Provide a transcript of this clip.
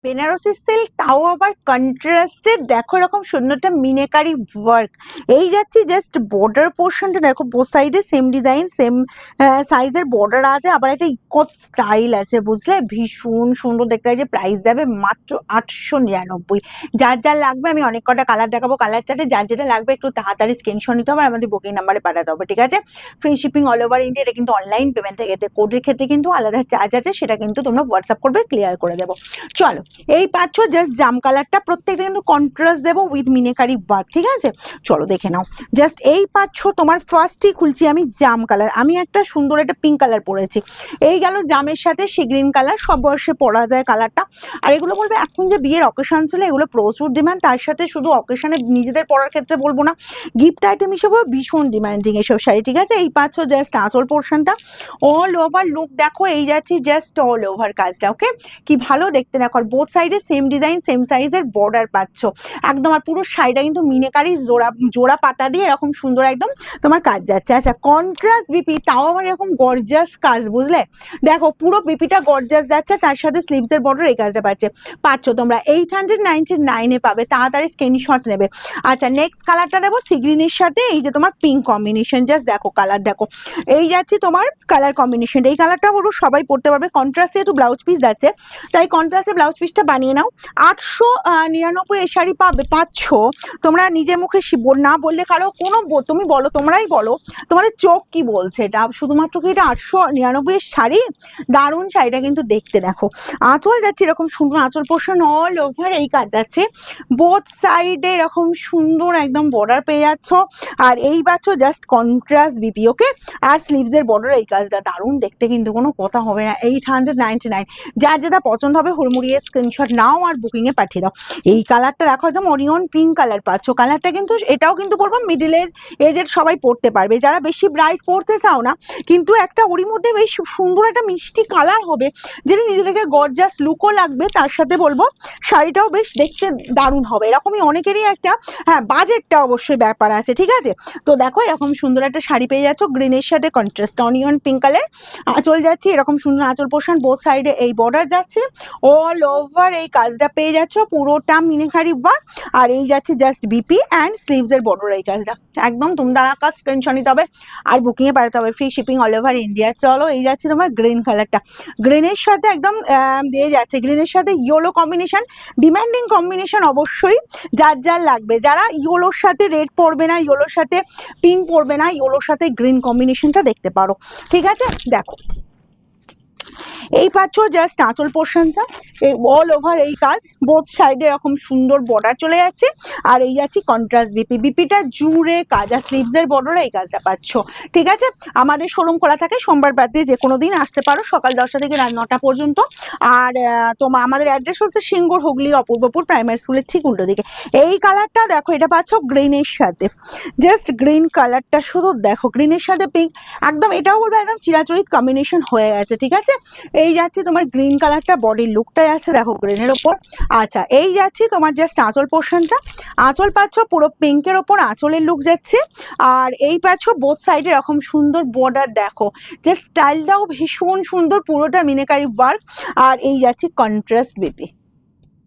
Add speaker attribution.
Speaker 1: Banarasi silk, তাও আবার contrasted. দেখো এরকম সুন্দরটা মিনেকারি ওয়ার্ক। এই যাচ্ছি জাস্ট বর্ডার পোর্শনটা দেখো, বোথ সাইডে সেম ডিজাইন সেম সাইজের বর্ডার আছে, আবার একটা ইকট স্টাইল আছে, বুঝলে? ভীষণ সুন্দর দেখতে লাগছে। প্রাইস যাবে মাত্র 899। যার যার লাগবে, আমি অনেক কটা কালার দেখাবো কালার চার্টে, যার যেটা লাগবে একটু তাড়াতাড়ি স্ক্রিনশট নিতে হবে আর আমাদের বুকিং নাম্বারে পাঠাতে হবে, ঠিক আছে? Free shipping all over India. এটা কিন্তু অনলাইন পেমেন্ট থেকে, কোডের ক্ষেত্রে কিন্তু আলাদা চার্জ আছে, সেটা কিন্তু তোমরা হোয়াটসঅ্যাপ করবে, ক্লিয়ার করে দেবো। চলো, এই পাচ্ছ জাস্ট জাম কালারটা, প্রত্যেকটা কিন্তু কন্ট্রাস্ট দেবো উইথ মিনেকারি ওয়ার্ক, ঠিক আছে? চলো দেখে নাও। জাস্ট এই পাচ্ছ তোমার ফার্স্টই খুলছি আমি জাম কালার। আমি একটা সুন্দর একটা পিঙ্ক কালার পরেছি, এই গেল জামের সাথে সি গ্রিন কালার। সব বয়সে পরা যায় কালারটা। আর এগুলো বলবে এখন যে বিয়ের অকেশন ছিল, এগুলো প্রচুর ডিমান্ড। তার সাথে শুধু অকেশনে নিজেদের পরার ক্ষেত্রে বলবো না, গিফট আইটেম হিসেবেও ভীষণ ডিমান্ডিং এসব শাড়ি, ঠিক আছে? এই পাচ্ছ জাস্ট আঁচল পোর্শনটা, অল ওভার লুক দেখো, এই যাচ্ছি জাস্ট অল ওভার কাজটা। ওকে, কি ভালো দেখতে দেখো। আর বোথ সাইডে সেম ডিজাইন সেম সাইজের বর্ডার পাচ্ছ একদম। আর পুরো শাড়িটা কিন্তু মিনেকারি জোড়া জোড়া পাতা দিয়ে এরকম সুন্দর একদম তোমার কাজ যাচ্ছে। আচ্ছা, কন্ট্রাস্ট বিপি, তাও আবার এরকম গর্জাস কাজ, বুঝলে? দেখো পুরো বিপিটা গর্জাস যাচ্ছে, তার সাথে স্লিভসের বর্ডার এই কাজটা পাচ্ছ তোমরা 899-এ পাবে। তাড়াতাড়ি স্ক্রিনশট নেবে। আচ্ছা, নেক্সট কালারটা দেবো সি গ্রিনের সাথে এই যে তোমার পিঙ্ক কম্বিনেশন। জাস্ট দেখো কালার দেখো, এই যাচ্ছে তোমার কালার কম্বিনেশন। এই কালারটা বলবো সবাই পড়তে পারবে। কন্ট্রাস্টে একটু ব্লাউজ পিস যাচ্ছে, তাই কন্ট্রাস্টে ব্লাউজ পিসটা বানিয়ে নাও। 899 এই শাড়ি পাচ্ছ তোমরা। নিজের মুখে না বললে কারো কোনো, তুমি বলো, তোমরাই বলো তোমাদের চোখ কি বলছে। এটা শুধুমাত্র কি এটা 899 এর শাড়ি? দারুণ শাড়িটা কিন্তু দেখতে। দেখো আঁচল যাচ্ছে এরকম সুন্দর, আঁচল পোর্শন অল ওভার এই কাজ যাচ্ছে, বোথ সাইডে এরকম সুন্দর একদম বর্ডার পেয়ে যাচ্ছ। আর এই পাচ্ছ জাস্ট কন্ট্রাস্ট বিপি। ওকে, আর স্লিভসের বর্ডার এই কাজটা দারুণ দেখতে, কিন্তু কোনো কথা হবে না। 899। যার যেটা পছন্দ হবে হুড়মুড়িয়ে স্ক্রিনশট নাও আর বুকিং এ পাঠিয়ে দাও। এই কালারটা দেখো, একদম অনিয়ন পিঙ্ক কালার পাচ্ছ। কালারটা কিন্তু এটাও কিন্তু পরবো মিডিল এজের সবাই পড়তে পারবে, যারা বেশি ব্রাইট পড়তে চাও না, কিন্তু একটা ওরই মধ্যে বেশ সুন্দর একটা মিষ্টি কালার হবে, যেটা নিজেদেরকে গর্জাস লুকও লাগবে, তার সাথে বলবো শাড়িটাও বেশ দেখতে দারুণ হবে। এরকমই অনেকেরই একটা, হ্যাঁ, বাজেটটা অবশ্যই ব্যাপার আছে, ঠিক আছে? তো দেখো এরকম সুন্দর একটা শাড়ি পেয়ে যাচ্ছ গ্রিনের সাথে কন্ট্রাস্ট অনিয়ন পিঙ্ক কালার। আঁচল যাচ্ছে এরকম সুন্দর আঁচল পোর্শন, বোথ সাইডে এই বর্ডার যাচ্ছে, অল ওভার এই কাজটা পেয়ে যাচ্ছ, পুরোটা মিনেকারি ওয়ার্ক। আর এই যাচ্ছে জাস্ট বিপি অ্যান্ড স্লিভস এর বর্ডার এই কাজটা একদম তোমরা কাজ স্ক্রিনশট নিতে হবে আর বুকিং এ পাঠাতে হবে। Free shipping all over India. চলো, এই যাচ্ছে তোমার গ্রিন কালারটা, গ্রিনের সাথে একদম দিয়ে যাচ্ছে, গ্রিনের সাথে ইয়েলো কম্বিনেশন, ডিমান্ডিং কম্বিনেশন অবশ্যই। যার যার লাগবে, যারা ইয়েলোর সাথে রেড পরবে না, ইয়েলোর সাথে পিঙ্ক পরবে না, ইয়েলোর সাথে গ্রিন কম্বিনেশনটা দেখতে পারো, ঠিক আছে? দেখো এই পাচ্ছ জাস্ট আঁচল পোর্শনটা, এই অল ওভার এই কাজ, বোথ সাইডে এরকম সুন্দর বর্ডার চলে যাচ্ছে। আর এই যাচ্ছি কন্ট্রাস্ট বিপি, বিপিটা জুড়ে কাজ, আর স্লিভসের বর্ডারে এই কাজটা পাচ্ছ, ঠিক আছে? আমাদের শোরুম খোলা থাকে সোমবার বাদ দিয়ে যে কোনো দিন আসতে পারো, সকাল 10টা থেকে রাত 9টা পর্যন্ত। আর তোমার আমাদের অ্যাড্রেস হচ্ছে সিঙ্গুর, হুগলি, অপূর্বপুর প্রাইমারি স্কুলের ঠিক উল্টো দিকে। এই কালারটা দেখো, এটা পাচ্ছ গ্রিনের সাথে, জাস্ট গ্রিন কালারটা শুধু দেখো, গ্রিনের সাথে পিঙ্ক, একদম এটাও বলবো একদম চিরাচরিত কম্বিনেশন হয়ে গেছে, ঠিক আছে? এই যাচ্ছে তোমার গ্রিন কালারটা, বডির লুকটাই আছে দেখো গ্রিনের ওপর। আচ্ছা, এই যাচ্ছে তোমার জাস্ট আঁচল পোর্শনটা, আঁচল পাচ্ছ পুরো পিঙ্কের ওপর আঁচলের লুক যাচ্ছে। আর এই পাচ্ছ বোথ সাইডে এরকম সুন্দর বর্ডার, দেখো যে স্টাইলটাও ভীষণ সুন্দর, পুরোটা মিনেকারি ওয়ার্ক। আর এই যাচ্ছে কন্ট্রাস্ট বিপি।